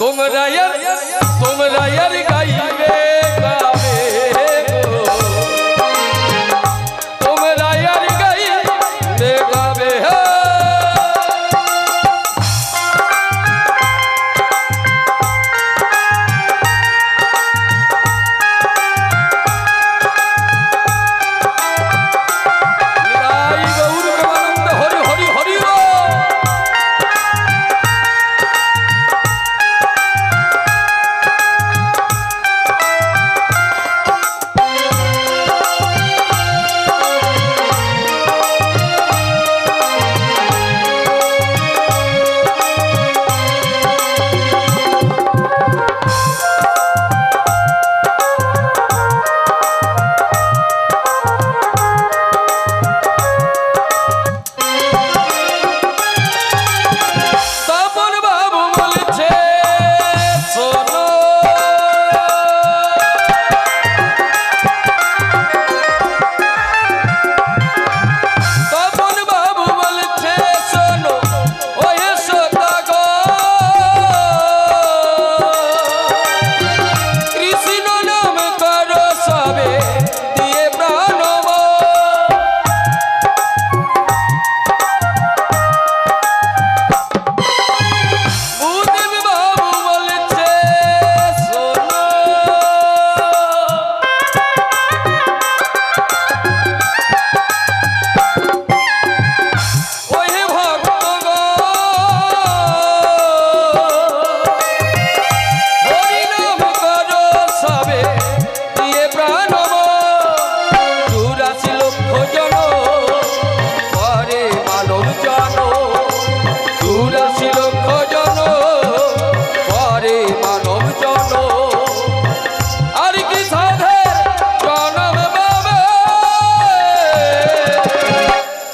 তোমরা यार গাইবে গাবে গো তোমরা यार গাইবে গাবে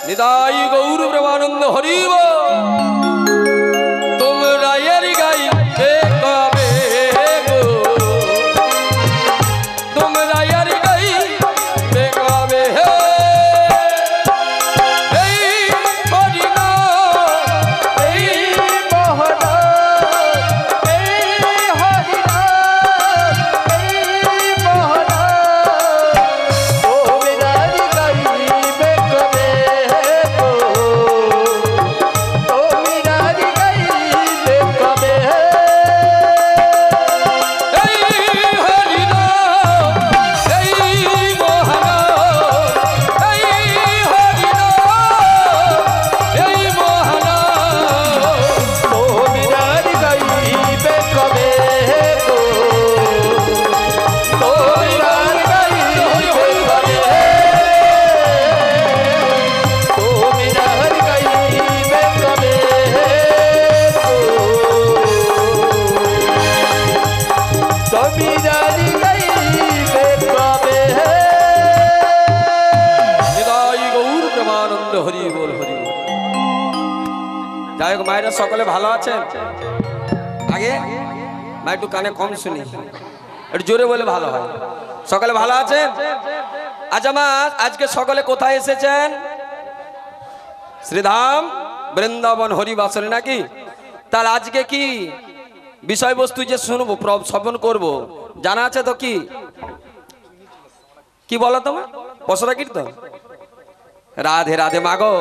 निदाई गौर ब्रह्मानंद हरि তোমরা यार গাইবে গাবে গো তোমরা यार গাইবে গাবে এই হরি নাম এই মোহন এই হরি নাম এই মোহন তোমরা গাইবে গাবে যাই হোক মায়েরা সকলে ভালো আছেন আগে মা একটু কানে কম শুনি একটু জোরে বলে ভালো হয় সকলে ভালো আছেন আচ্ছা মা আজকে সকলে কোথায় এসেছেন শ্রীধাম বৃন্দাবন হরিবাসরে নাকি তাহলে আজকে কি বিষয়বস্তু যে শুনবো শ্রবণ করবো জানা আছে তো কি বলো তোমার বসরা কীর্তন রাধে রাধে মাগো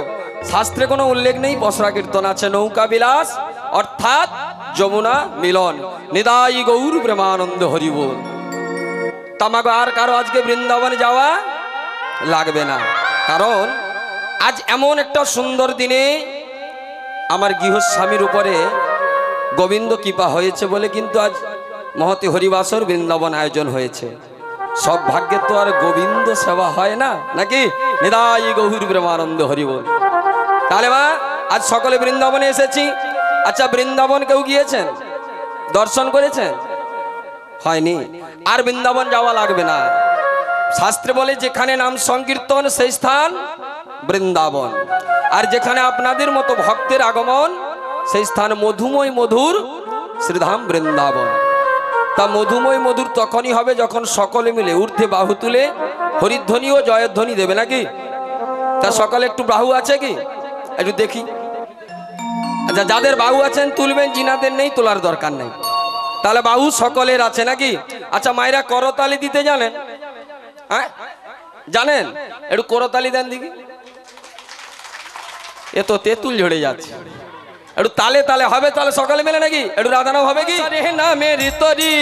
শাস্ত্রে কোনো উল্লেখ নেই বসরা কীর্তন আছে নৌকা বিলাস অর্থাৎ যমুনা মিলন নিদাই গৌর প্রেমানন্দ হরি বল তামাগো আর কারো আজকে বৃন্দাবনে যাওয়া লাগবে না কারণ আজ এমন একটা সুন্দর দিনে আমার গৃহস্বামীর উপরে গোবিন্দ কৃপা হয়েছে বলে কিন্তু আজ মহতি হরিবাসর বৃন্দাবন আয়োজন হয়েছে সব ভাগ্যে তো আর গোবিন্দ সেবা হয় না নাকি নিদাই গৌর প্রেমানন্দ হরি বল তাহলে মা আজ সকলে বৃন্দাবনে এসেছি আচ্ছা বৃন্দাবন কেউ গিয়েছেন দর্শন করেছেন হয়নি আর বৃন্দাবন যাওয়া লাগবে না শাস্ত্রে বলে যেখানে নাম সংকীর্তন সেই স্থান বৃন্দাবন আর যেখানে আপনাদের মতো ভক্তের আগমন সেই স্থান মধুময় মধুর শ্রীধাম বৃন্দাবন তা মধুময় মধুর তখনই হবে যখন সকলে মিলে ঊর্ধ্বে বাহু তুলে হরিধ্বনি ও জয়ধ্বনি দেবে নাকি তা সকালে একটু বাহু আছে কি একটু দেখি আচ্ছা যাদের বাহু আছেন তুলবেন, জিনাদের নেই তোলার দরকার নেই। তাহলে বাহু সকলের আছে নাকি? আচ্ছা মায়েরা করতালি দিতে জানেন? হ্যাঁ জানেন? একটু করতালি দেন দেখি। এ তো তেঁতুল ঝরে যাচ্ছে, একটু তালে তালে হবে তাহলে সকালে মেলে নাকি? একটু রাধানাম হবে কি? না মেরি তরি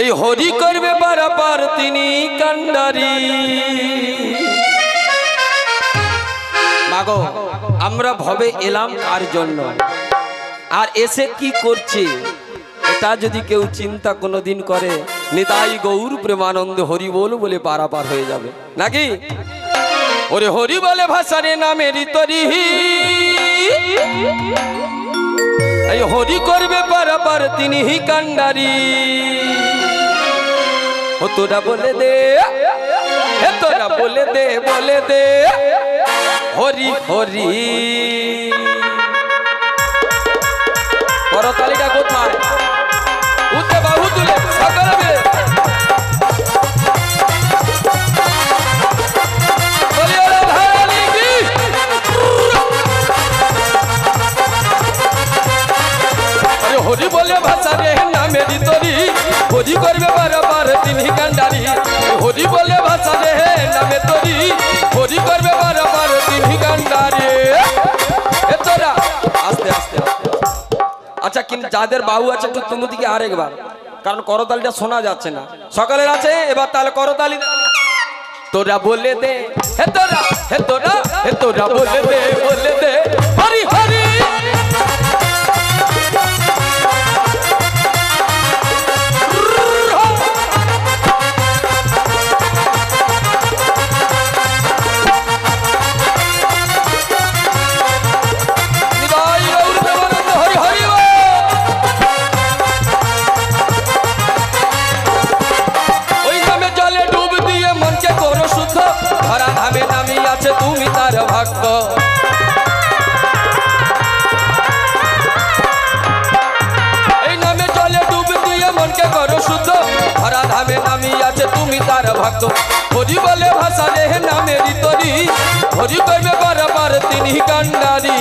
এই হরি করবে পারাপার তিনি কান্ডারি। মাগো আমরা ভবে এলাম কার জন্য, আর এসে কি করছে এটা যদি কেউ চিন্তা কোনোদিন করে, নিতাই গৌর প্রেমানন্দ হরি বল বলে পারাপার হয়ে যাবে নাকি? ওরে হরি বলে ভাষারে নামেরই তরি এই হরি করবে পারাপার তিনি হি কান্ডারি। ও তোরা বলে দে, হে তোরা বলে দে, বলে দে হরি হরি। করতালিটা কোথায়? উঠে বাহু তুলে সকলে মিলে হরি বলে ভাষা রে নামেরি তরি হরি করবে বারবার তিনি কান্ডারি। হরি বলে ভাষা রে নামে তরি হরি করবে বারবার তিনি কান্ডারি। এ তোরা আস্তে আস্তে আচ্ছা, কিন্তু যাদের বাহু আছে একটু তুমি দিকে আরেকবার, কারণ করতালিটা শোনা যাচ্ছে না। সকালের আছে এবার তাহলে করতালি। তোরা বলে দে, হে তোরা, হে তোরা, হে তোরা বলে দে, বলে দে হরি হরি। তুমি তার ভাগ্য এই নামে জলে ডুব দিয়ে মনকে করো শুদ্ধ, ভরা ধামে নামি আছে তুমি তার ভক্ত। হরি বলে ভাষা রে নামেরি তরি হরি করবে বারবার তিনি কান্ডারি।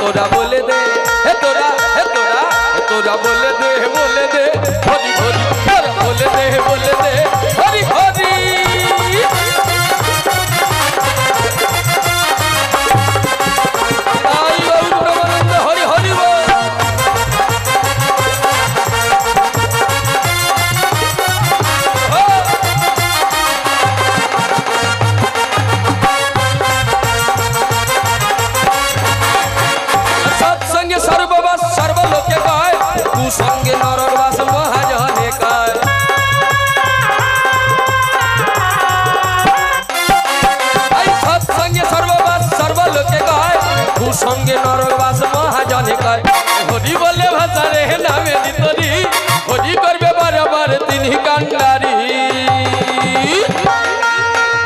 তোরা বলে দে, হে তোরা, হে তোরা, হে তোরা বলে দে, বলে দে হরি হরি। তোরা বলে দে, বলে দে হরি হরি। সঙ্গে নরবাস মহাজনে কার সৎসঙ্গে সর্ববাস সর্বলোকে গায় কুসঙ্গে নরবাস মহাজনে কায়। হরি বলে ভাষা রে নামেরি তরি হরি করবে বারবার তিনি কান্ডারি।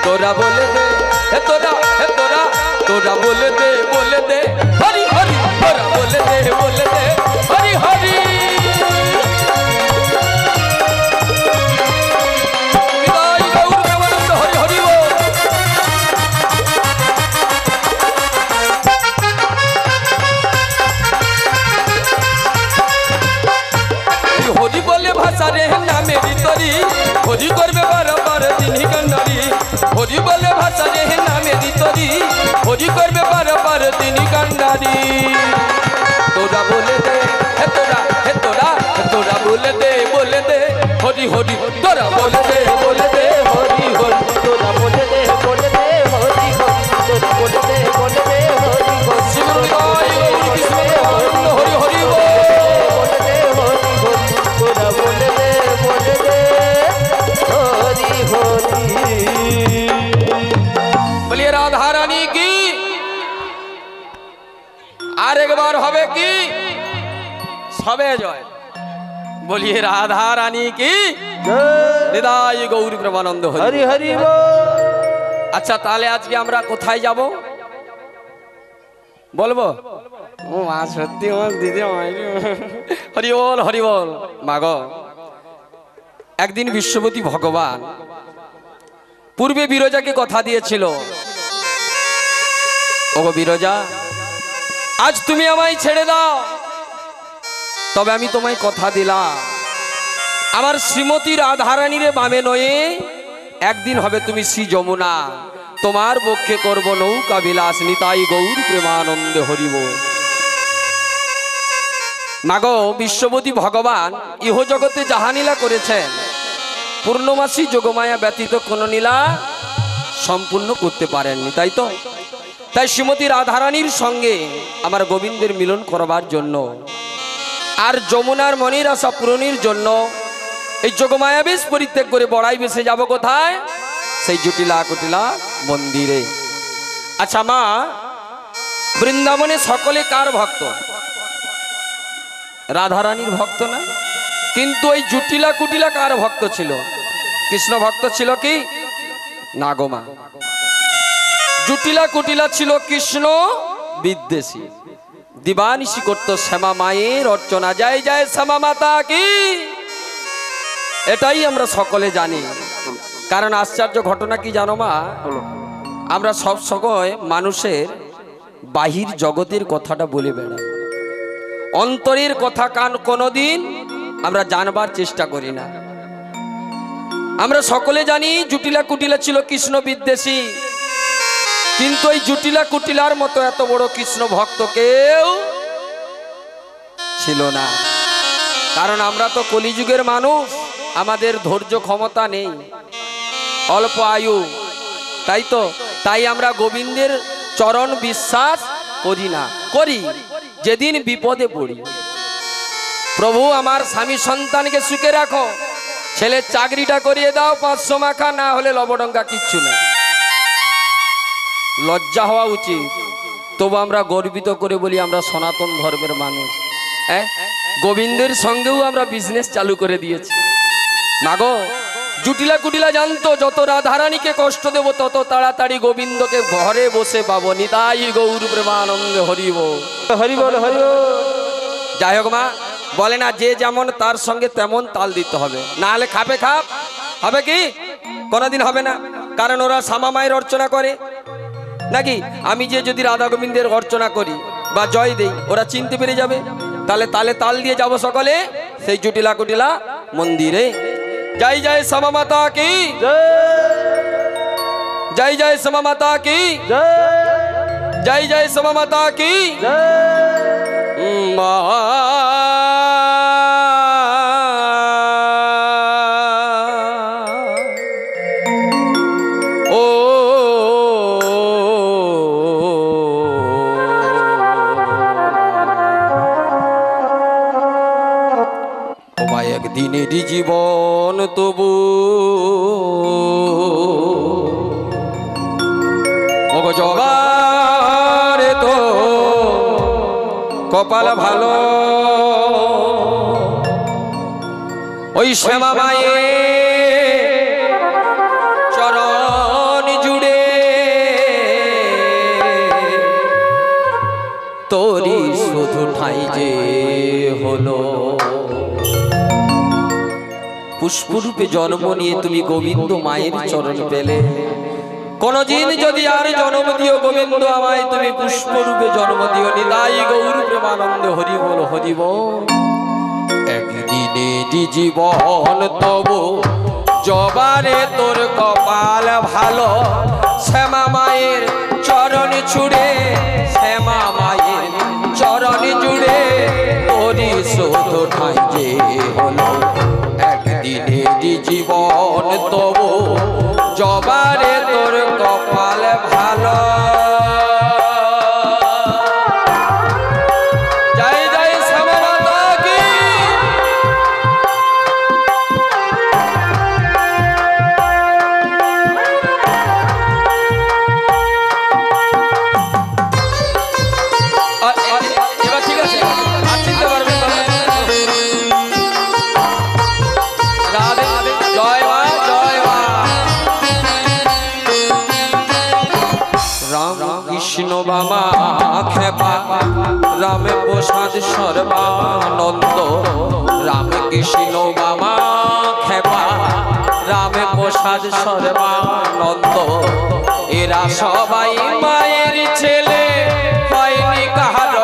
তোরা বলে দে, হে তোরা, হে তোরা, তোরা বলে দে, বলে দে হরি হরি। তোরা বলে দে, বলে দে হরি হরি। হরি বলে ভাষা রে নামেরি তরি হরি করবে বারবার তিনি কান্ডারি। হরি বলে ভাষা রে নামেরি তরি হরি করবে বারবার তিনি কান্ডারি। তোরা বলে দে, হে তোরা, হে তোরা, হে তোরা বলে দে, বলে দে হরি হরি। তোরা বলে দে, বলে দে হরি হরি। তোরা বলে দে, বলে দে হরি হরি। তোরা বলে দে, বলে দে হরি হরি। শিবর গায় কৃষ্ণ হরি হরি বলে দে হরি হরি। তোরা বলে দে, বলে দে হরি হরি। বলিয়ে রাধা রানী কি আর একবার হবে কি? সবে জয়। বলিয়ে রাধা রানী কি নিতাই গৌর প্রেমানন্দ হরি হরি। আচ্ছা তাহলে আজকে আমরা কোথায় যাব বলবো? ও মা সত্যি আমার দিদি হরি বল, হরি বল। মাগো একদিন বিশ্বপতি ভগবান পূর্বে বিরজাকে কথা দিয়েছিল, ওগো বিরজা আজ তুমি আমায় ছেড়ে দাও, তবে আমি তোমায় কথা দিলাম, আমার শ্রীমতী রাধারানীরে বামে নয়ে একদিন হবে তুমি শ্রী যমুনা, তোমার পক্ষে করব নৌকা বিলাস, নিতাই গৌর প্রেমানন্দে হরিব। মাগো বিশ্বপতি ভগবান ইহ জগতে যাহা লীলা করেছেন, পূর্ণমাসী যোগমায়া ব্যতীত কোন লীলা সম্পূর্ণ করতে পারেননি, তাই তো? তাই শ্রীমতী রাধারানীর সঙ্গে আমার গোবিন্দের মিলন করবার জন্য আর যমুনার মনের আশা পূরণের জন্য এই যোগমায়া বেশ পরিত্যাগ করে বড়াই বেশে যাব কোথায়? সেই জটিলা কুটিলা মন্দিরে। আচ্ছা মা, বৃন্দাবনে সকলে কার ভক্ত? রাধারানীর ভক্ত না? কিন্তু ওই জটিলা কুটিলা কার ভক্ত ছিল? কৃষ্ণ ভক্ত ছিল কি না গো মা? জটিলা কুটিলা ছিল কৃষ্ণ বিদ্বেষী, দিবানিশি করত শ্যামা মায়ের অর্চনা, জয় জয় শ্যামা মাতা কি। এটাই আমরা সকলে জানি। কারণ আশ্চর্য ঘটনা কি জানো মা, আমরা সব সময় মানুষের বাহির জগতের কথাটা বলে বেড়াই, অন্তরের কথা কান কোনোদিন আমরা জানবার চেষ্টা করি না। আমরা সকলে জানি জটিলা কুটিলা ছিল কৃষ্ণ বিদ্বেষী, কিন্তু এই জটিলা কুটিলার মতো এত বড় কৃষ্ণ ভক্ত কেউ ছিল না। কারণ আমরা তো কলিযুগের মানুষ, আমাদের ধৈর্য ক্ষমতা নেই, অল্প আয়ু, তাই তো? তাই আমরা গোবিন্দের চরণ বিশ্বাস করি না, করি যেদিন বিপদে পড়ি। প্রভু আমার স্বামী সন্তানকে সুখে রাখো, ছেলের চাকরিটা করিয়ে দাও, 500 মাখা, না হলে লবডঙ্কা, কিচ্ছু নেই। লজ্জা হওয়া উচিত। তবু আমরা গর্বিত করে বলি আমরা সনাতন ধর্মের মানুষ। গোবিন্দের সঙ্গেও আমরা বিজনেস চালু করে দিয়েছি। মাগো জটিলা কুটিলা জানতো যত রাধারানীকে কষ্ট দেব তত তাড়াতাড়ি গোবিন্দকে ঘরে বসে পাবো, নিতাই গৌর প্রেমানন্দে হরিব হরিব হরিব। যাই হোক মা, বলে না যে যেমন তার সঙ্গে তেমন তাল দিতে হবে, না হলে খাপে খাপ হবে কি? কোনোদিন হবে না। কারণ ওরা শ্যামা মায়ের অর্চনা করে নাকি? আমি যে যদি রাধা গোবিন্দের অর্চনা করি বা জয় দেই, ওরা চিনতে পেরে যাবে। তাহলে তালে তাল দিয়ে যাব সকলে সেই জটিলা কুটিলা মন্দিরে। জয় জয় শ্যামা মাতা কি, জয় জয় শ্যামা মাতা কি, জয় জয় শ্যামা মাতা কি। একদিনেরই জীবন তবু জবারে তো কপাল ভালো, ওই শ্যামা মায়ে চরণ জুড়ে তোরি শুধু ঠাই যে হলো। পুষ্পরূপে জন্ম নিয়ে তুমি গোবিন্দ মায়ের চরণ পেলে, কোনদিন যদি আর জন্ম দিও গোবিন্দ আমায় তুমি পুষ্পরূপে জন্ম দিও, নিতাই গৌর প্রেমানন্দে হরি বল হরি বল। একদিনে জীবন তবু জবারে তোর কপাল ভালো, শ্যামা মায়ের চরণ ছুড়ে, শ্যামা মায়ের চরণ জুড়ে তোরি শুধু ঠাই যে হলো। একদিনে জীবন তবু জবারে তোর কপাল ভালো। জয় জয় শ্যামা মাতা কি। এবার ঠিক আছে, আর চিনতে পারবেন কৃষ্ণ বাবা খেপা, রামে প্রসাদ সর্বানন্দ, রাম কৃষ্ণ বাবা খেপা, রামে প্রসাদ সর্বানন্দ। এরা সবাই মায়ের ছেলে, হয়নি কাহার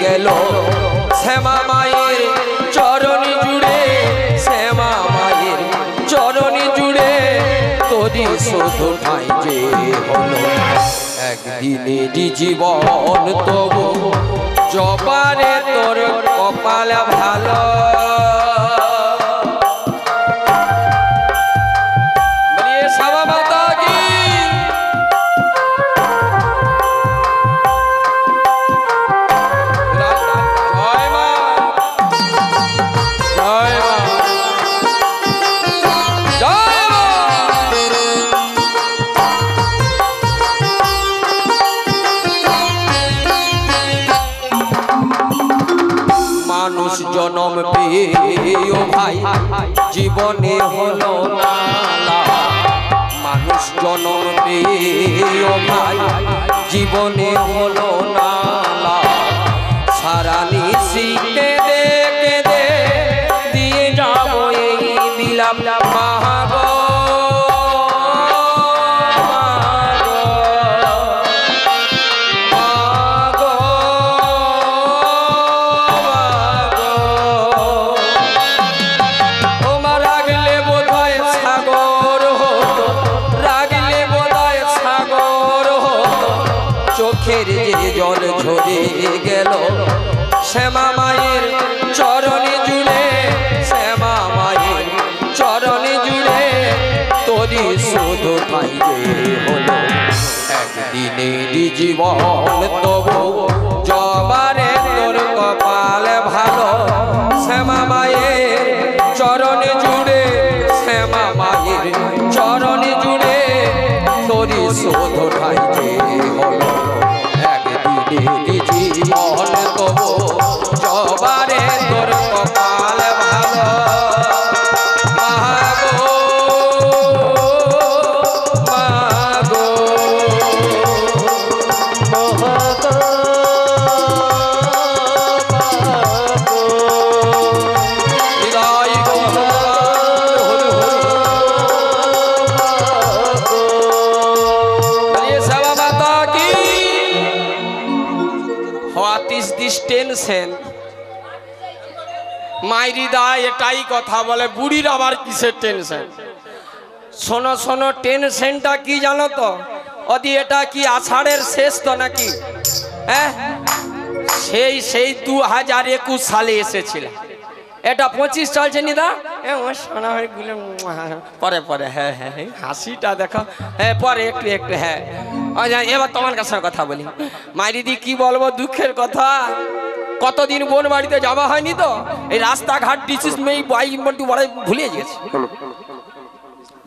গেল শ্যামা মায়ের চরণী জুড়ে, শ্যামা মায়ের চরণী জুড়ে তোরি শুধু ঠাই যে হলো একদিনেরই জীবন তবু জবারে তোর কপাল ভালো। বলিয়ে শ্যামা মাতা কি জয় মা, জয় মা, জয় মা। মানুষ জনম পেয়েও ভাই জীবনে হলো না লাভ, মানুষ জনম পেয়েও ভাই জীবনে হলো না লাভ। সারা নিশি কেঁদে কেঁদে দিয়ে যাবো এই বিলাপ মাগো। চোখের যে জল ঝরে গেল শ্যামা মায়ের চরণে জুড়ে, শ্যামা মায়ের চরণে জুড়ে তোরি শুধু ঠাই যে হলো একদিনেরই জীবন তবু জবারে তোর কপাল ভালো। শ্যামা মায়ের চরণে জুড়ে, শ্যামা মায়ের চরণে জুড়ে তোরি শুধু ঠাই যে হলো একদিনেরই জীবন তবু জবারে তোর কপাল ভালো। মাগো মাগো হৃদয় টেনশন মাইরি দা এটাই কথা বলে, বুড়ির আবার কিসের টেনশন? শোনো শোনো, টেনশনটা কি জানো তো? ওদি এটা কি আষাঢ়ের শেষ তো নাকি? হ্যাঁ, সেই 2021 সালে এসেছিল, এটা 25 চলছে নিদা। শোনা হয়ে গুলো পরে পরে, হ্যাঁ হ্যাঁ হাসিটা দেখো, হ্যাঁ পরে একটু একটু। হ্যাঁ এবার তোমার কাছে কথা বলি মাইরিদি, কি বলবো দুঃখের কথা। কতদিন বোন বাড়িতে যাওয়া হয়নি তো, এই রাস্তাঘাট ডিসিস মেই বড়াই ভুলে গেছে,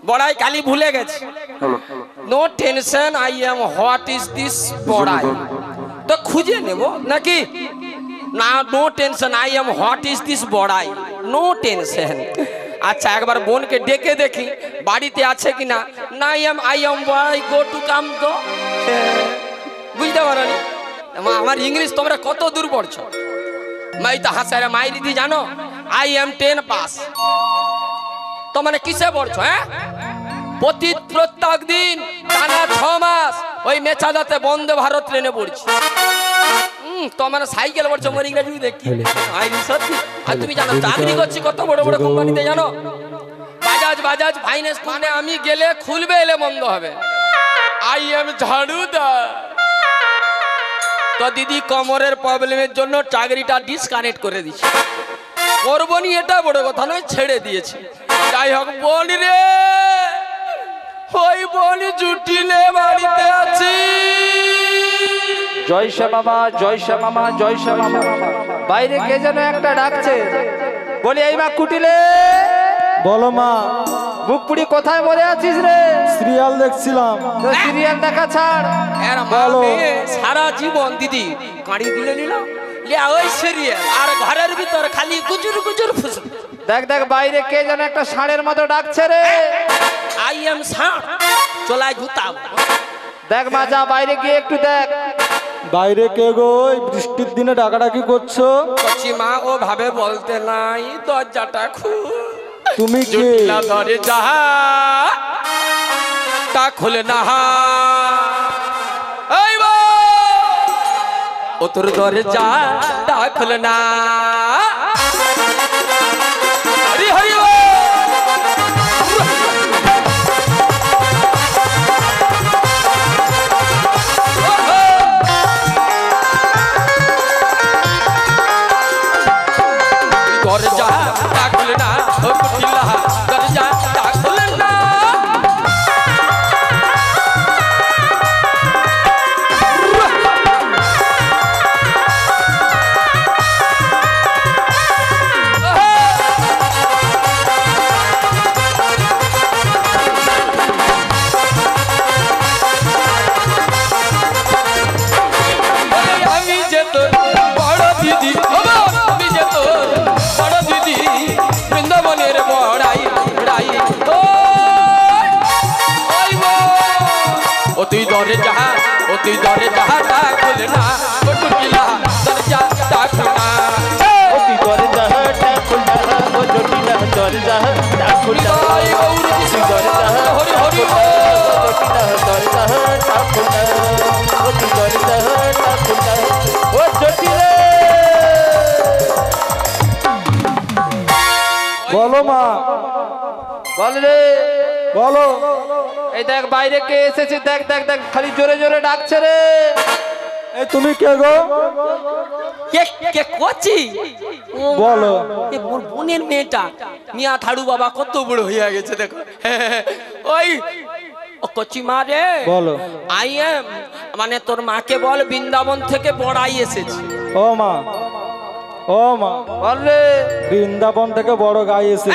বড়াই কালি ভুলে গেছে। No tension, I am what is this বড়াই, তো খুঁজে নেব নাকি না? No tension, I am what is this বড়াই, নো টেনশন। আচ্ছা একবার বোনকে ডেকে দেখি বাড়িতে আছে কিনা। না আই এম বড়াই গো টু কাম তো, বুঝতে পারো নি আমার ইংলিশ তোমরা কত দূর পড়ছো? মাই তো হাসারে মাইরিদি জানো, আই এম 10 পাস। তো মানে কিসে পড়ছো? হ্যাঁ, প্রত্যেক দিন টানা 6 মাস ওই মেছাদাতে বন্দে ভারত ট্রেনে পড়ছি। তোমার সাইকেল পড়ছো মরি গ্রাজুয়েট দেখি আইনি সত্যি। আর তুমি জানো চাকরি করছি কত বড় বড় কোম্পানিতে, জানো বাজাজ ফাইন্যান্স। মানে আমি গেলে খুলবে, এলে বন্ধ হবে। আই এম ঝাড়ুদা। তো দিদি কোমরের প্রবলেমের জন্য চাকরিটা ডিসকানেক্ট করে দিচ্ছি, করবো নি, এটা বড় কথা নয়, ছেড়ে দিয়েছি। যাই হোক বোন রে, ওই বোন জুটিলে বাড়িতে আছি। জয় শ্যামা, জয় শ্যামা, জয় শ্যামা। বাইরে কে যেন একটা ডাকছে, বলি এই মা কুটিলে। বলো মা। মুখ পুড়ি কোথায় বলে আছিস রে? সিরিয়াল দেখছিলাম। সিরিয়াল দেখা ছাড়, বলো। সারা জীবন দিদি কাঁড়ি দিলে নিলাম ওই সিরিয়াল, আর ঘরের ভিতর খালি গুজুর গুজুর ফুস। দেখ দেখ বাইরে কে যেন একটা ষাঁড়ের মতো ডাকছে রে। আই এম ষাঁড়, চলায় জুতা। দেখ মা, যা বাইরে গিয়ে একটু দেখ। বাইরে কে গো? বৃষ্টির দিনে ডাকাডাকি করছো? কচি মা ও ভাবে বলতে নাই, দরজাটা খুব। তুমি কি জুটিলা ধরে যাহা তা খুলে না। ও তোর দরজা ডাকল না হরি হরি বল। দরজা ডাকল না ও কুটিলা দরজা ডাকল না আমি যে তোর বড় দিদি আমি যে তোর বড় দিদি বৃন্দাবনের বড়াই রাই ও তুই দরজা ডাকল না ও টুকিলা দরজা ডাকল না ও তুই দরজা ডাকল না ও জটিলা দরজা ডাকল না হরি গৌর কৃষ্ণ হরি হরি জটিলা দরজা ডাকল না ও তুই দরজা ডাকল না ও জটিলা। বলো মা, বল রে বলো। এই দেখ বাইরে কে এসেছে, দেখ দেখ দেখ খালি জোরে জোরে ডাকছে রে। এই তুমি কে গো? কে কে কোচি বলো। এ মোর বোনের মেয়েটা মিয়া ঠাড়ু বাবা কত বড় হইয়া গেছে দেখো ওই ও কচি মা রে বলো। আই এম মানে তোর মাকে বল বৃন্দাবন থেকে বড়াই এসেছে। ও মা, ও মা, বল রে বৃন্দাবন থেকে বড় গাই এসে।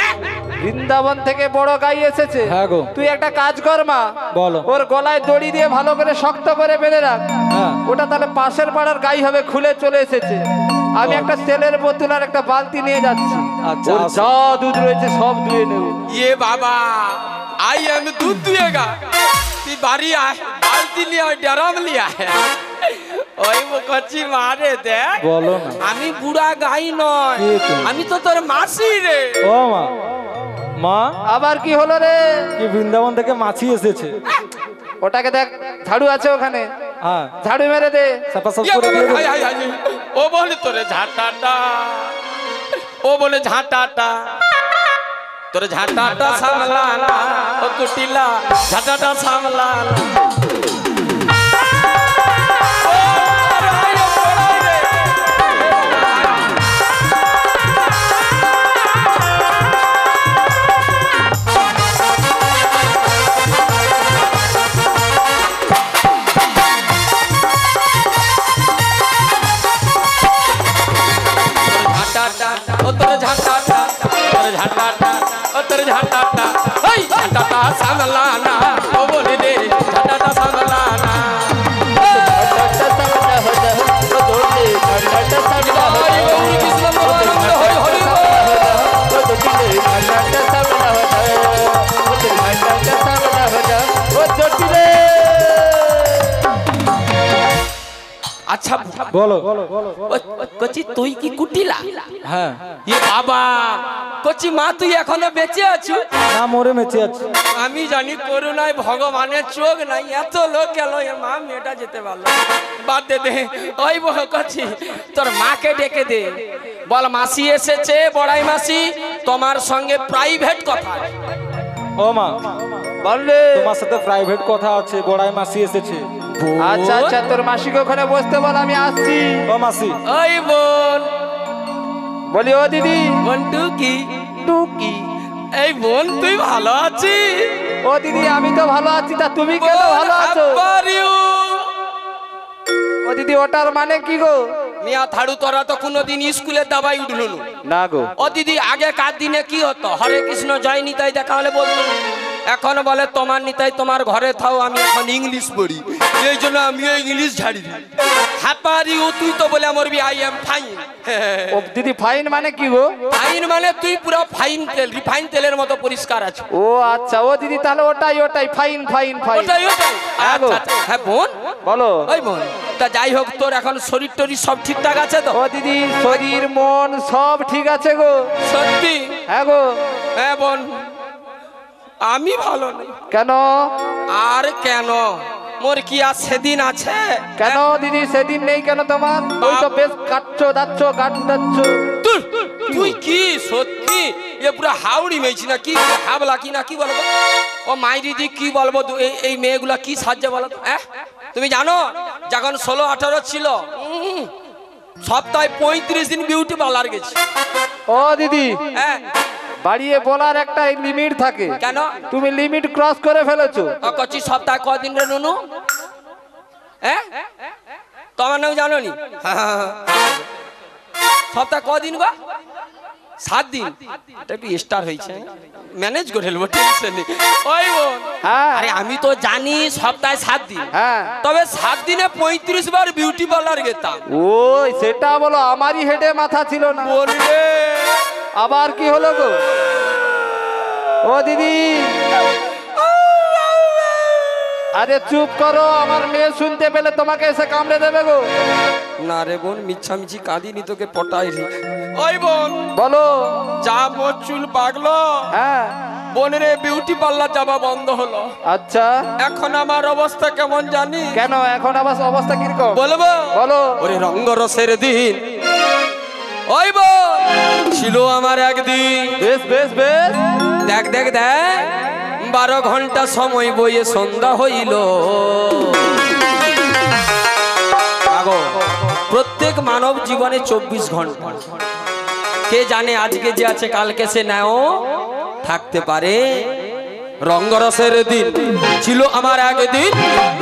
বৃন্দাবন থেকে বড় গাই এসেছে। হ্যাঁ গো। তুই একটা কাজ কর মা, বলো। ওর গলায় দড়ি দিয়ে ভালো করে শক্ত করে বেঁধে রাখ। হ্যাঁ। ওটা তাহলে পাশের পাড়ার গাই হবে, খুলে চলে এসেছে। আমি একটা তেলের বোতল আর একটা বালতি নিয়ে যাচ্ছি। আচ্ছা, ওর আসো। যা দুধ রয়েছে সব দুয়ে নেব। ये बाबा आई एम दूध दुएगा ती बारी आए बाल्टी लिया ड्रम लिया है ওই কচি মারে দেখ বলো না। আমি বুড়া গাই নয় কে তুমি? আমি তো তোর মাসি রে। ও মা, মা আবার কি হলো রে? কি বৃন্দাবন থেকে মাছি এসেছে? ওটাকে দেখ, ঝাড়ু আছে ওখানে, হ্যাঁ, ঝাড়ু মেরে দে। সাপা সাপ ইয়ে করে বাবা, দিয়ে হাই, দেবো। হাই, হাই, ও বলে তোরে ঝাঁটাটা ও বলে ঝাঁটাটা তোর ঝাঁটাটা সামলানা ও কুটিলা ঝাঁটাটা সামলানা ও, রাই, ও, রাই রে। ঝাঁটাটা ও তোর ঝাঁটাটা তোর ঝাঁটাটা ও তোর ঝাঁটাটা ওই ঝাঁটাটা সামলানা ও বলে রে ঝাঁটাটা সামলানা হরি গৌর কৃষ্ণ পরমানন্দ হরি হরি বল। আচ্ছা বলো। কচি তুই কি কুটিলা? হ্যাঁ, এ বাবা কচি মা তুই এখনো বেঁচে আছো? না মরে মেচে আছে। আমি জানি করুণায় ভগবানের চোখ নাই, এত লোক গেল এর মা মেয়েটা যেতে পারলো না। বাদ দে দে ওই কচি তোর মাকে ডেকে দে, বল মাসি এসেছে বড়াই মাসি, তোমার সঙ্গে প্রাইভেট কথা আছে। ও মা, বল রে। তোমার সাথে প্রাইভেট কথা আছে, বড়াই মাসি এসেছে। আচ্ছা আচ্ছা, তোর মাসিকে ওখানে বসতে বল, আমি আসছি। ও মাসি, ওই বোন বলি ও দিদি। বন্টু কি টুকি। এই বোন তুই ভালো আছিস? ও দিদি আমি তো ভালো আছি, তা তুমি কেন ভালো আছো? ও দিদি ওটার মানে কি গো? মিয়া থাড়ু তোরা তো কোনোদিন স্কুলে দাবাই উঠল না গো। ও দিদি আগে কার দিনে কি হতো, হরে কৃষ্ণ জয় নিতাই দেখা হলে বলতো, এখন বলে তোমার নিতাই তোমার ঘরে থাও, আমি এখন ইংলিশ পড়ি, এই জন্য আমিও ইংলিশ ঝাড়ি দিই। হ্যাপারি ও তুই তো বলে আমার আই এম ফাইন। ও দিদি ফাইন মানে কি গো? ফাইন মানে তুই পুরো ফাইন তেল, রিফাইন তেলের মতো পরিষ্কার আছে। ও আচ্ছা, ও দিদি তাহলে ওটাই ওটাই ফাইন ফাইন ফাইন। ওটাই ওটাই। হ্যাঁ গো। আচ্ছা, আচ্ছা। হ্যাঁ বোন বলো। ওই বোন তা যাই হোক, তোর এখন শরীর টরীর সব ঠিকঠাক আছে তো? ও দিদি শরীর মন সব ঠিক আছে গো। সত্যি? হ্যাঁ গো। হ্যাঁ বোন আমি ভালো নেই। কেন? আর কেন মোর কি আর সেদিন আছে? কেন দিদি সেদিন নেই কেন তোমার? ওই তো বেশ কাটছো দাচ্ছ গান দাচ্ছ। তুই কি সত্যি এ পুরো হাওড়ি মেয়েছি না কি হাবলা কি না কি বলবো? ও মাইরি দি কি বলবো? এই মেয়েগুলা কি সাজছে বলো তো? তুমি জানো যখন 16-18 ছিল সপ্তাহে 35 দিন বিউটি পার্লার গেছি। ও দিদি হ্যাঁ, বাড়িয়ে বলার একটা লিমিট থাকে। কেন? তুমি লিমিট ক্রস করে ফেলেছো। কচি সপ্তাহে কদিন রে নুনু? হ্যাঁ, তোমার নাম জানো নি? সপ্তাহে কদিন গো? 7 দিন। এটা একটু স্টার হয়েছে, ম্যানেজ করে নেবো, টেনশন নেই। ওই বোন, হ্যাঁ আরে আমি তো জানি সপ্তাহে 7 দিন, হ্যাঁ, তবে 7 দিনে 35 বার বিউটি পার্লার গেতাম। ওই সেটা বলো, আমারই হেডে মাথা ছিল না। বলবে আবার কি হলো গো? ও দিদি আরে চুপ করো, আমার মেয়ে শুনতে পেলে তোমাকে এসে কামড়ে দেবে গো। না রে বোন, মিছামিছি কাঁদিনি, তোকে পটাই রে। ওই বোন বলো। যা মোর চুল পাকলো, হ্যাঁ বোনের বিউটি পার্লার যাওয়া বন্ধ হলো। আচ্ছা, এখন আমার অবস্থা কেমন জানি? কেন এখন আবার অবস্থা কিরকম বলবো? বলো। ওরে রঙ্গরসের দিন ওই বোন ছিল আমার একদিন। বেশ বেশ বেশ, দেখ দেখ দেখ, 12 ঘন্টা সময় বইয়ে সন্ধ্যা হইল। আগো প্রত্যেক মানব জীবনে 24 ঘন্টা। কে জানে আজকে যে আছে কালকে সে নাও থাকতে পারে। রঙ্গরসের দিন ছিল আমার একদিন,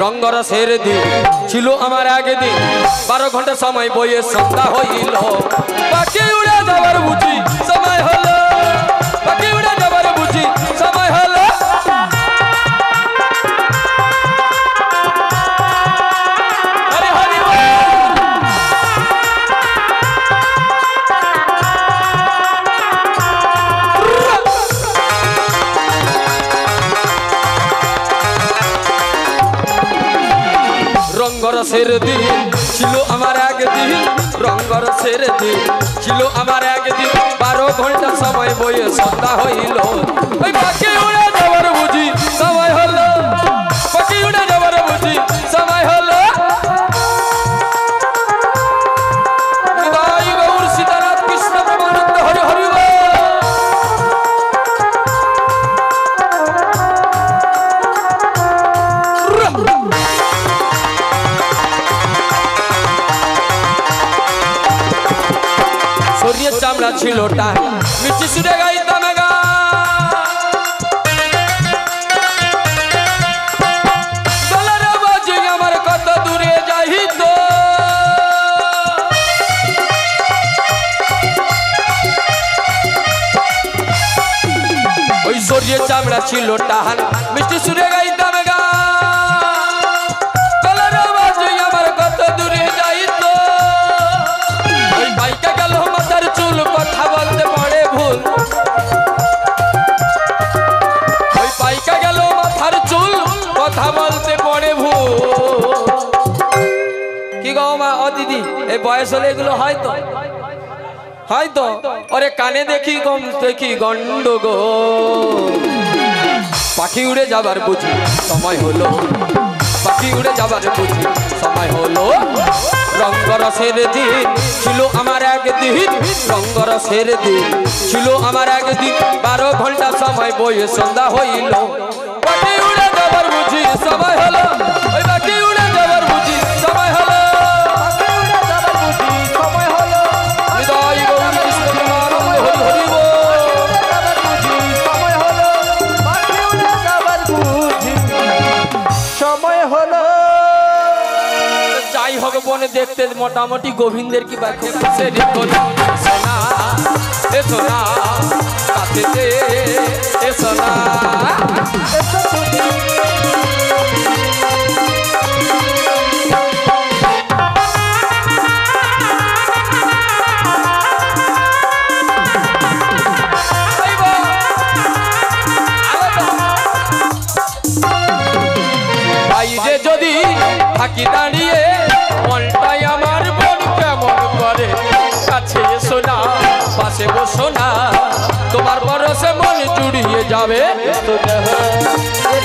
রঙ্গরসের দিন ছিল আমার একদিন। 12 ঘন্টা সময় বইয়ে সন্ধ্যা হইল। পাখি উড়ে যাবার বুঝি সময় হলো, পাখি উড়ে যাবার বুঝি সময় হলো। হরি হরি বল। রঙ্গরসের দিন ছিল আমার একদিন, রঙ্গরসের দিন ছিল আমার একদিন। 12 ঘন্টা সময় বইয়ে সন্ধ্যা হইল। ওই পাখি উড়ে যাবার বুঝি সময় হলো, পাখি উড়ে যাবার বুঝি সময় হলো। নিতাই গৌর সীতানাথ কৃষ্ণ প্রেমানন্দ হরি হরি বল। শরীরের চামড়া ছিল টান, মিষ্টি সুরে গাইতাম গান। গলার আওয়াজে আমার কত দূরে যাইত। ওই শরীরের চামড়া ছিল টান, মিষ্টি সুরে গাইতাম গান। গলার আওয়াজে আমার কত দূরে যাইত। ওই বাইকা গেল মাথার চুল, কথা বলতে পড়ে ভুল। ওই বাইকা গেল মাথার চুল, কথা বলতে পড়ে ভুল। কি গো মা, ও দিদি, এই বয়স হলে এগুলো হয়তো হয়তো। ওরে কানে দেখি গম দেখি গন্ডগো। পাখি উড়ে যাবার বুঝি সময় হলো, পাখি উড়ে যাবার বুঝি সময় হলো। রঙ্গরসের দিন ছিল আমার একদিন, রঙ্গরসের দিন ছিল আমার একদিন। 12 ঘন্টা সময় বইয়ে সন্ধ্যা হইল। পাখি উড়ে যাবার বুঝি সময় হলো, ওই পাখি উড়ে যাবার বুঝি সময় হলো। সময় হলো, নিতাই গৌর কৃষ্ণ প্রেমানন্দ হরি হরি বল। সময় হলো, পাখি উড়ে যাবার বুঝি সময় হলো। যাই হোক বনে দেখতে মোটামুটি গোবিন্দের কি বাক্য সোনা এ সোনা কাছে এ সোনা। ভাই যে যদি থাকি দাঁড়িয়ে, মনটাই আমার মন কেমন করে। কাছে এসো না, পাশে বসো না, তোমার পরশে মন জুড়িয়ে যাবে।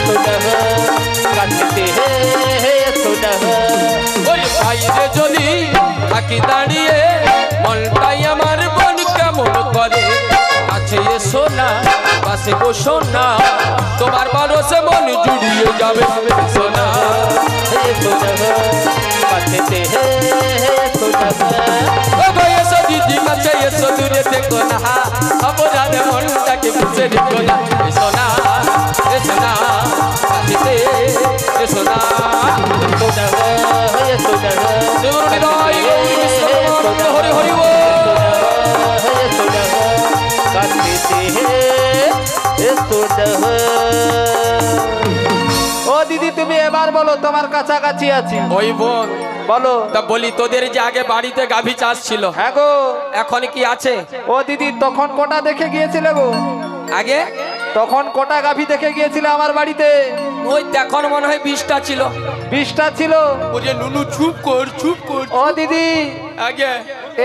সুনহ কাছেতে সুনহ ওরে বাইরে যদি থাকি দাঁড়িয়ে মনটাই আমার মন কেমন করে কাছে এসো না পাশে বসো না তোমার মানুষে মন জুড়িয়ে যাবে সোনা সুনহ কাছেতে সুনহ ও গো এসো দিদি কাছে এসো দূরে দেখো না অপরাধে মনটাকে বুঝে দেখো না এসো না কাছে এসো না সুনহ সুনহ শিবরুনিদাই গৌরী বিশ্বব্রহ্মানন্দ হরি হরি বল ও দিদি তুমি এবার বলো তোমার কাছাকাছি আছি ওই বোন বলো তা বলি তোদের যে আগে বাড়িতে গাভী চাষ ছিল হ্যাঁ গো এখন কি আছে ও দিদি তখন কোটা দেখে গিয়েছিলে গো আগে তখন কোটা গাভী দেখে গিয়েছিলে আমার বাড়িতে ওই এখন মনে হয় 20টা ছিল 20টা ছিল ওরে নুনু চুপ কর ও দিদি আগে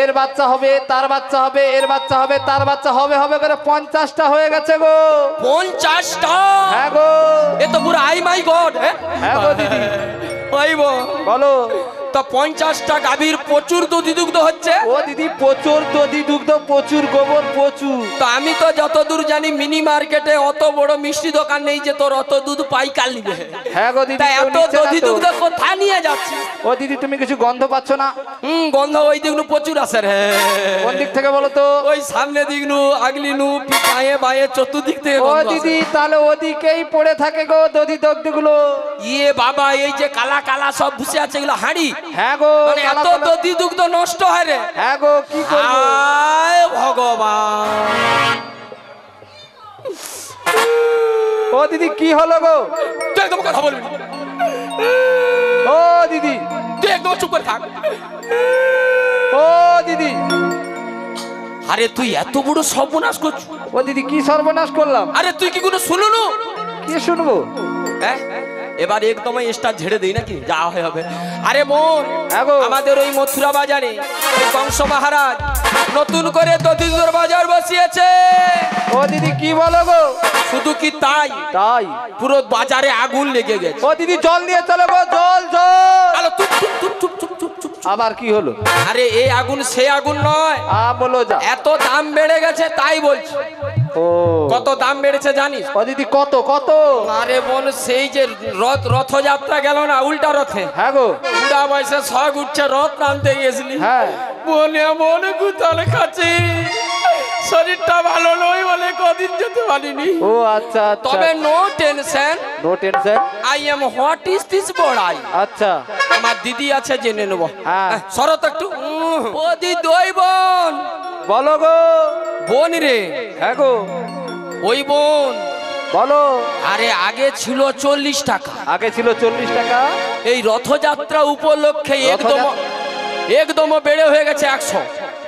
এর বাচ্চা হবে তার বাচ্চা হবে এর বাচ্চা হবে তার বাচ্চা হবে হবে করে 50টা হয়ে গেছে গো 50টা হ্যাঁ গো এ তো পুরো আই মাই গড হ্যাঁ গো দিদি ওই বোন বলো তো 50টা গাভীর প্রচুর দধি দুগ্ধ হচ্ছে ও দিদি প্রচুর দধি দুগ্ধ প্রচুর গোবর প্রচুর তো আমি তো যতদূর জানি মিনি মার্কেটে অত বড় মিষ্টি দোকান নেই যে তোর অত দুধ পাইকার নিবে হ্যাঁ গো দিদি তা কেউ এত নিচ্ছে না দধি তো। দুগ্ধ কোথায় নিয়ে যাচ্ছি ও দিদি তুমি কিছু গন্ধ পাচ্ছ না গন্ধ ওই দিকনু প্রচুর আছে রে কোন দিক থেকে বলো তো ওই সামনে দিকনু আগলিনু বাঁয়ে বাঁয়ে চতুর্দিক থেকে ও গন্ধ আসে। দিদি তাহলে ওদিকেই পড়ে থাকে গো দধি দগ্ধগুলো ইয়ে বাবা এই যে কালা কালা সব বসে আছে এগুলো হাঁড়ি হ্যাঁ গো মানে কালা এত কালা- দধি দুগ্ধ নষ্ট হয় রে হ্যাঁ গো কি করবো হায় ভগবান ও দিদি কি হলো গো তুই একদম কথা বলবি না। ও দিদি তুই একদম চুপ করে থাক ও দিদি আরে তুই এত বড় সর্বনাশ করছিস ও দিদি কি সর্বনাশ করলাম আরে তুই কি কোনো শুনুনু কি শুনবো হ্যাঁ এবার একদম স্টার ঝেড়ে দিই নাকি যা হয় হবে আরে বোন হ্যাঁ গো। আমাদের ওই মথুরা বাজারে ওই কংস মহারাজ নতুন করে দধিগুলোর বাজার বসিয়েছে ও দিদি কি বলো গো শুধু কি তাই তাই পুরো বাজারে আগুন লেগে গেছে ও দিদি জল দিয়ে চলো গো জল জল আলো চুপ চুপ চুপ চুপ চুপ চুপ চুপ চুপ। আবার কি হলো আরে এই আগুন সে আগুন নয় বলো যা এত দাম বেড়ে গেছে তাই বলছি ও কত দাম বেড়েছে জানিস ও দিদি কত কত আরে বোন সেই যে রথযাত্রা গেল না উল্টা রথে হ্যাঁ গো বুড়া বয়সে শখ উঠছে রথ নামতে গেছিলি হ্যাঁ মনে মনে গুতাল খাচ্ছি শরীরটা ভালো নয় বলে কদিন যেতে পারিনি ও আচ্ছা আচ্ছা তবে no tension no tension I am what is this বড়াই আচ্ছা আমার দিদি আছে জেনে নেবো হ্যাঁ। শরৎ একটু ও দিদি ওই বোন বলো গো বোন রে হ্যাঁ গো ওই বোন বলো আরে আগে ছিল 40 টাকা আগে ছিল 40 টাকা এই রথযাত্রা উপলক্ষে একদম বেড়ে হয়ে গেছে 100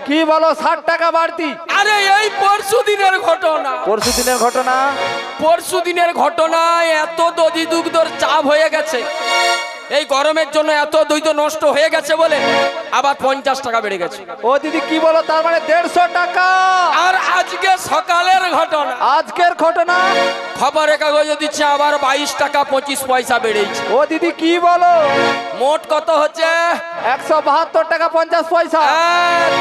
কি বলো 60 টাকা বাড়তি আরে এই পরশু দিনের ঘটনা পরশু দিনের ঘটনা পরশু দিনের ঘটনায় এত দধি দুগ্ধর চাপ হয়ে গেছে এই গরমের জন্য এত দই তো নষ্ট হয়ে গেছে বলে আবার 50 টাকা বেড়ে গেছে ও দিদি কি বলো তার মানে 150 টাকা আর আজকে সকালের ঘটনা আজকের ঘটনা খবরের কাগজে দিচ্ছে আবার 22 টাকা 25 পয়সা বেড়েছে ও দিদি কি বলো মোট কত হচ্ছে 172 টাকা 50 পয়সা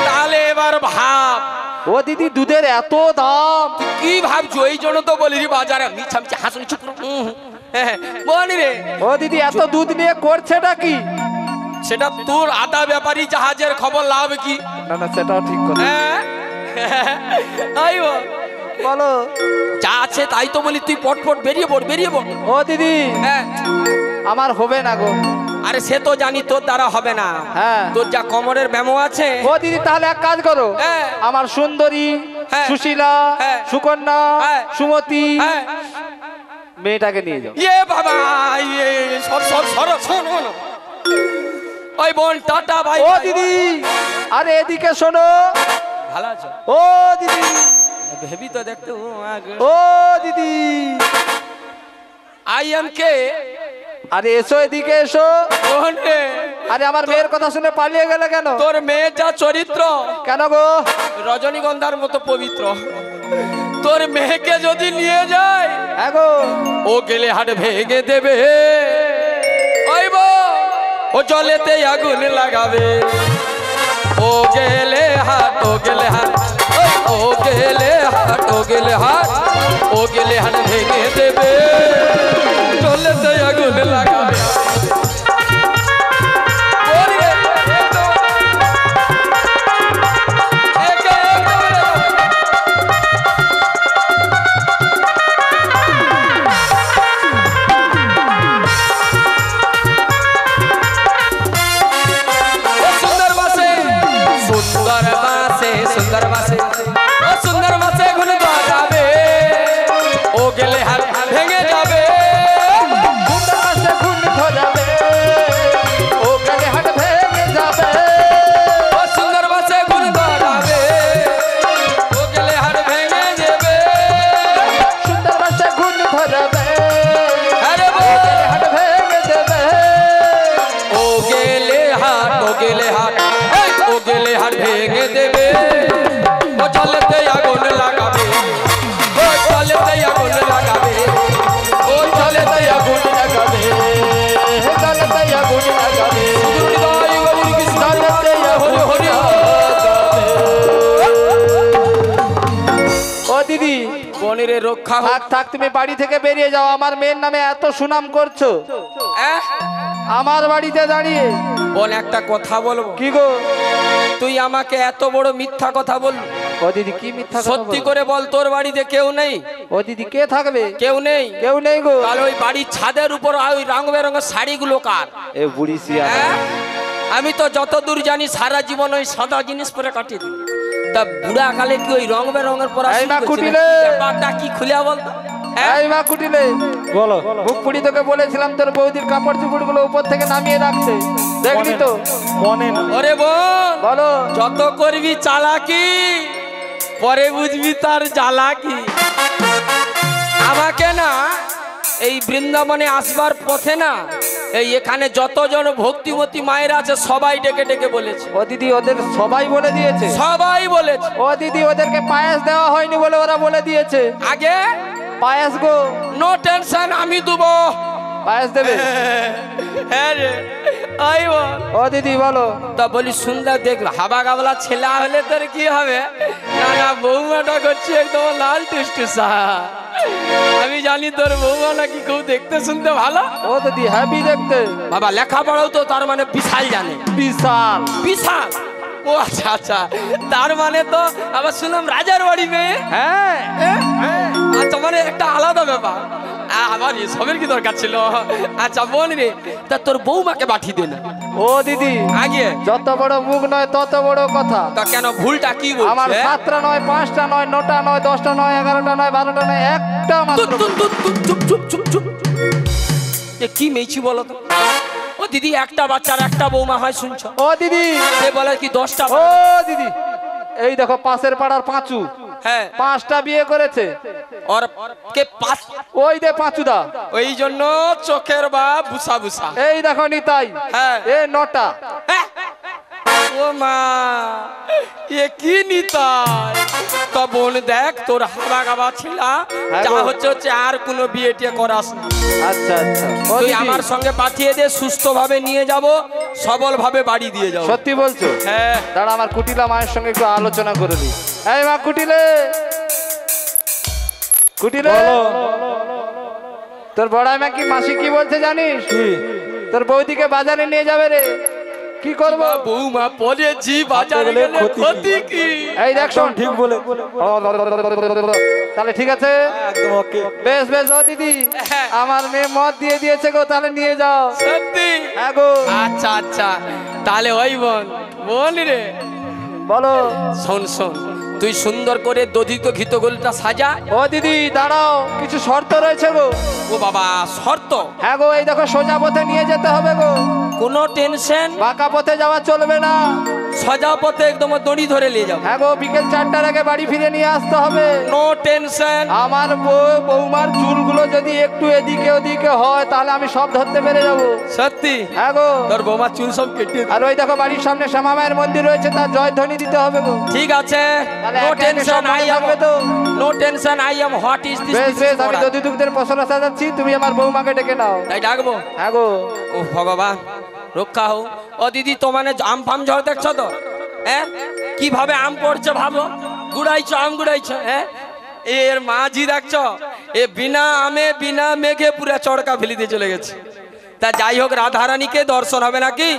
তাহলে এবার ভাব ও দিদি দুধের এত দাম কি ভাবছো এই জন্য তো বলি বাজারে মিছামিছি হাসুন চুপ বলি রে ও দিদি এত দুধ নিয়ে করছেটা কি সেটা তোর আদা ব্যাপারী জাহাজের খবর লাভ কি না না সেটাও ঠিক কথা আইবো বলো যা আছে তাই তো বলি তুই পটপট বেরিয়ে পড় ও দিদি হ্যাঁ আমার হবে না গো আরে সে তো জানি তোর দ্বারা হবে না হ্যাঁ তোর যা কোমরের ব্যামো আছে ও দিদি তাহলে এক কাজ করো হ্যাঁ। আমার সুন্দরী হ্যাঁ। সুশীলা হ্যাঁ। সুকন্যা হ্যাঁ। সুমতি হ্যাঁ মেয়েটাকে নিয়ে যাও ইয়ে বাবা ইয়ে সর সর সর শোন ওই বোন টাটা ভাই ও দিদি আরে এদিকে শোনো ভালো আছো ও দিদি ভেবি তো দেখতে ও দিদি আই এম কে আরে এসো এদিকে এসো বোন রে আরে আমার মেয়ের কথা শুনে পালিয়ে গেলে কেন তোর মেয়ের যা চরিত্র কেন গো রজনীগন্ধার মতো পবিত্র তোর মেয়েকে যদি নিয়ে যায় হ্যাঁ গো ও গেলে হাট ভেঙে দেবে, ওই বউ, ও জলেতে আগুন লাগাবে। ও গেলে হাট, ও গেলে হাট, ও গেলে হাট, ও গেলে হাট, ও গেলে হাট ভেঙে দেবে, জলেতে আগুন লাগাবে। सुंदर मासे ओ सुंदर मासे गुन गावे ओ गेले हाथ भेंगे जाबे, सुंदर मासे गुन धरावे ओ गेले हाथ भेंगे जाबे, ओ सुंदर मासे गुन गावे ओ गेले हाथ भेंगे जाबे, सुंदर मासे गुन धरावे अरे ओ गेले हाथ भेंगे जाबे, ओ गेले हाथ, ओ गेले हाथ, ओ गेले हाथ भेंगे देबे, ओ चलते आগুন লাগাবে, ও চলতে আগুন লাগাবে, ও চলতে আগুন লাগাবে, चलते आगुन लगावे হৃদয় গৌরী কৃষ্ণ चलते आगुन হরি ও দিদি বনিরে রক্ষা হোক। থাক থাক তুমি বাড়ি থেকে বেরিয়ে যাও, আমার মেয়ের নামে এত সুনাম করছো আমার বাড়িতে দাঁড়িয়ে। বল একটা কথা বলবো, কি গো তুই আমাকে এত বড় মিথ্যা কথা বললি, ও দিদি কি মিথ্যা কথা সত্যি বলো? করে বল তোর বাড়িতে কেউ নেই? ও দিদি কে থাকবে? কেউ নেই? কেউ নেই গো। তাহলে ওই বাড়ির ছাদের উপর ওই রং বেরঙের শাড়িগুলো কার? এ বুড়ি সিয়া হ্যাঁ? আমি তো যতদূর জানি সারা জীবন ওই সাদা জিনিস পরে কাটিয়ে দিই, তা বুড়া কালে কি ওই রং বেরঙের পরা এই শুরু না করেছে কুটিলে। নাকি? ব্যাপারটা কি খুলে বলতো? হ্যাঁ? এই মা কুটিলে বলো মুখ পুড়ি তোকে বলেছিলাম তোর বৌদির কাপড় চুপড় গুলো উপর থেকে নামিয়ে রাখতে, দেখলি তো? মনে না ওরে বোন, বলো যত করবি চালাকি পরে বুঝবি তার জ্বালাকি। আমাকে না এই বৃন্দাবনে আসবার পথে না এই এখানে যতজন ভক্তিমতী মায়েরা আছে সবাই ডেকে ডেকে বলেছে, ও দিদি ওদের সবাই বলে দিয়েছে। সবাই বলেছে। ও দিদি ওদেরকে পায়েস দেওয়া হয়নি বলে ওরা বলে দিয়েছে। আগে পায়েস গো নো টেনশন, আমি দেবো। পায়েস দেবে? হ্যাঁ রে, আই বল। ও দিদি বলো। তা বলি সুন্দর দেখলো হাবা গাবলা ছেলে হলে তোর কি হবে? না না, বৌমাটা করছে একদম লাল টুসটুসা। আমি জানি তোর বৌমা নাকি খুব দেখতে শুনতে ভালো। ও দিদি হ্যাপি দেখতে। বাবা লেখাপড়াও তো তার মানে বিশাল জানে। বিশাল বিশাল? ও আচ্ছা আচ্ছা, তার মানে তো আবার শুনলাম রাজার বাড়ি মেয়ে। হ্যাঁ আচ্ছা, মানে একটা আলাদা ব্যাপার। আমার এসবের কি দরকার ছিল? আচ্ছা বোন রে, তা তোর বৌমাকে পাঠিয়ে দে না। ও দিদি আগে যত বড় মুখ নয় তত বড় কথা। তা কেন, ভুলটা কি আমার বলছে? 7টা নয় 5টা নয় 9টা নয় 10টা নয় 11টা নয় 12টা নয় একটা মাত্র। চুপ চুপ চুপ চুপ। এ কি মেয়েছি বলো তো? ও দিদি, একটা বাচ্চার একটা বৌমা হয় শুনছ? ও দিদি সে বলে কি 10টা? ও দিদি এই দেখো পাশের পাড়ার পাঁচু হ্যাঁ, 5টা বিয়ে করেছে। ওর কে পাঁচ? ওই দে পাঁচুদা, ওই জন্য চোখের বা বুসা বুসা। এই দেখো নিতাই, হ্যাঁ। এ 9টা। হ্যাঁ। ও মা, এ কি নিতাই? তো বোন দেখ, তোর হাবা গাবা ছিলা হ্যাঁ যা গো। হচ্ছে আর কোনো বিয়ে টিয়ে করাস না। আচ্ছা আচ্ছা ও তুই দিদি, আমার সঙ্গে পাঠিয়ে দে, সুস্থভাবে নিয়ে যাব, সবল ভাবে বাড়ি দিয়ে যাবো। সত্যি বলছো? হ্যাঁ। দাঁড়া আমার কুটিলা মায়ের সঙ্গে একটু আলোচনা করে দিই। এই মা কুটিলে, কুটিলে তোর বড়াই মা কি মাসি কি বলছে জানিস? কি তোর বৌদিকে বাজারে নিয়ে যাবে রে। কি করবো? বৌমা পরে জি বাজারে গেলে গেলে ক্ষতি ক্ষতি কি? এই দেখ শোন, ঠিক বলে তাহলে ঠিক আছে, একদম ওকে। বেশ বেশ। ও দিদি হ্যাঁ। আমার মেয়ে মদ দিয়ে দিয়েছে গো, তাহলে নিয়ে যাও। সত্যি? হ্যাঁ গো। আচ্ছা আচ্ছা, তাহলে ওই বোন, বোন রে বলো। শোন শোন, তুই সুন্দর করে দধিত ঘিত গোলটা সাজা। ও দিদি দাঁড়াও, কিছু শর্ত রয়েছে গো। ও বাবা, শর্ত? হ্যাঁ গো, এই দেখো সোজা পথে নিয়ে যেতে হবে গো, কোনো টেনশন, বাঁকা পথে যাওয়া চলবে না। সজা পথে একদম দড়ি ধরে নিয়ে যাবো। হ্যাঁ গো, বিকেল 4টার আগে বাড়ি ফিরে নিয়ে আসতে হবে। No tension. আমার বৌমার চুলগুলো যদি একটু এদিকে ওদিকে হয় তাহলে আমি সব ধরতে পেরে যাবো। সত্যি? হ্যাঁ গো। তোর বৌমার চুল সব কেটে। আর ওই দেখো বাড়ির সামনে শ্যামা মায়ের মন্দির রয়েছে, তার জয়ধ্বনি দিতে হবে গো। ঠিক আছে, তাহলে নো একে একে টেনশন। সব আই মনে এম থাকবে তো? No tension. I am what is this? বেশ বেশ, আমি দধি দুগ্ধের পসরা সাজাচ্ছি, তুমি আমার বৌমাকে ডেকে নাও। তাই ডাকবো? হ্যাঁ গো। ও ভগবান, রক্ষা হোক। ও দিদি, তো মানে আম ফাম ঝড় দেখছো তো? হ্যাঁ, কিভাবে আম পড়ছে ভাবো। গুড়াইছো, আম গুড়াইছো। হ্যাঁ, এর মাঝি দেখছো, এ বিনা আমে বিনা মেঘে পুরা চড়কা ফেলি দিয়ে চলে গেছে। তা যাই হোক, রাধারানীকে দর্শন হবে নাকি?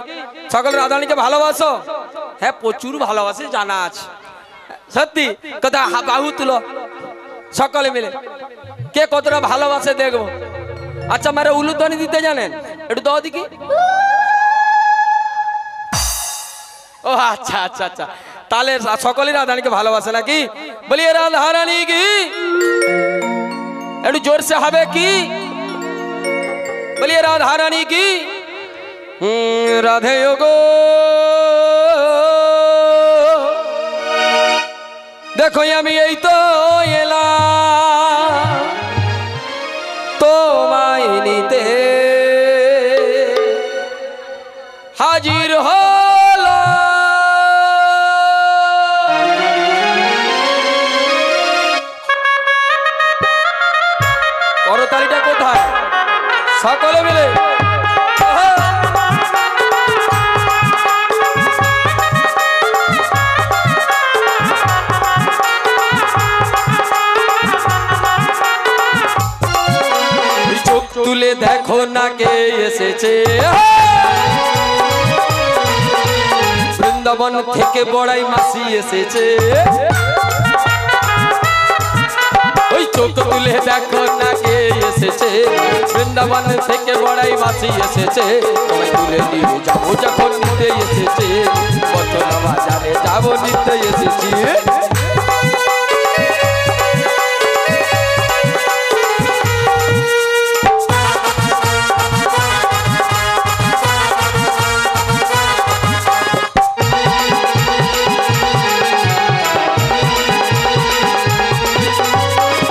সকল রাধারানীকে ভালোবাসো? হ্যাঁ, প্রচুর ভালোবাসে, জানা আছে। সত্যি কথা, বাহু তুলো সকলে মিলে, কে কতটা ভালোবাসে দেখবো। আচ্ছা, মারে উলুধ্বনি দিতে জানেন? একটু দাও দেখি। ও আচ্ছা আচ্ছা আচ্ছা, তাহলে সকলেই রাধারানীকে ভালোবাসে নাকি? বলি রাধারানী কি, একটু জোরসে হবে কি? বলি রাধারানী কি। রাধে গো, দেখো আমি এই তো এলাম তোমায় নিতে, হাজির হলো করতালিটা কোথায়? সকলে মিলে চোখ তুলে দেখো না কে এসেছে, বৃন্দাবন থেকে বড়াই মাসি এসেছে। ওই চোখ তুলে দেখো না কে এসেছে, বৃন্দাবন থেকে বড়াই মাসি এসেছে। ওই তুলে নিয়ে যাবো যখন নিতে এসেছে, বছর বাজারে যাবো নিতে এসেছি।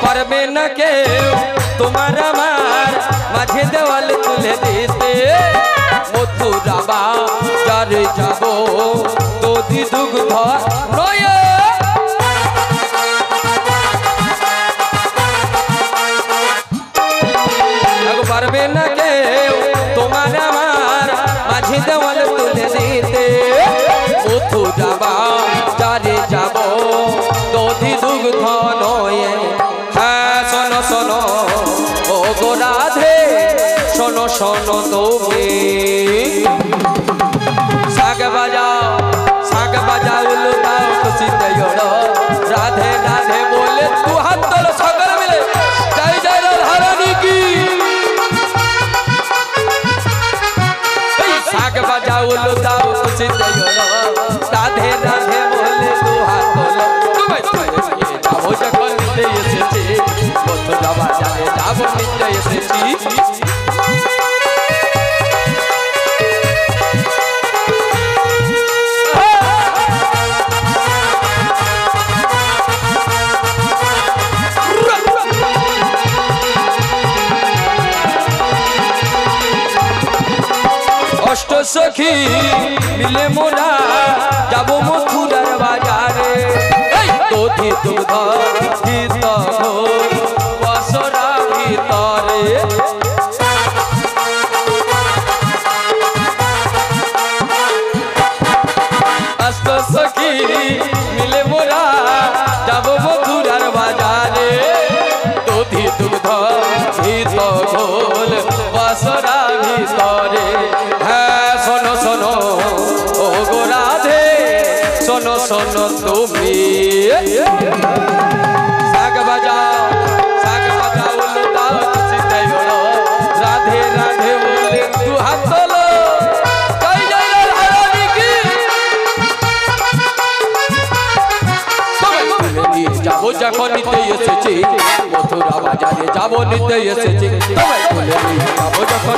পারবে না কেউ তোমার আমার মাঝে দেওয়াল তুলে দিতে, মথুরা বাজারে যাবো দধি দুগ্ধ নয়ে। পারবে না কেউ তোমার আমার মাঝে দেওয়াল তুলে দিতে, মথুরা বাজারে যাবো দধি দুগ্ধ নয়ে। হ্যাঁ শোনো শোনো ও গো রাধে, শোনো শোনো তুমি, শাক বাজাও উলু দাও খুশিতে ওড়ো, রাধে রাধে বলে তু হাত তোলো সকলে মিলে, জয় জয় রাধারানী কি। শাক বাজাও উলু দাও খুশিতে ওড়ো, রাধে রাধে বলে তু হাত তোলো। যাবো যখন নিতে এসেছি, মথুরা বাজারে যাবো নিতে এসেছি। অষ্ট সখী মিলে মোরা যাবো মথুরার বাজারে, দধি দুগ্ধ ঘিত বসরা ভিতরে। অষ্ট সখী মিলে মোরা যাবো মথুরার বাজারে, দধি দুগ্ধ ঘিত ঘোল বসরা ভিতরে। হ্যাঁ শোনো শোনো ও গো রাধে, শোনো শোনো তুমি, শাক বাজাও উলু দাও খুশিতে ওড়ো, রাধে রাধে বলে তু হাত তোলো, জয় জয় রাধারানী কি। যাবো যখন নিতে এসেছি, মথুরা বাজারে যাবো নিতে এসেছি, যাবো যখন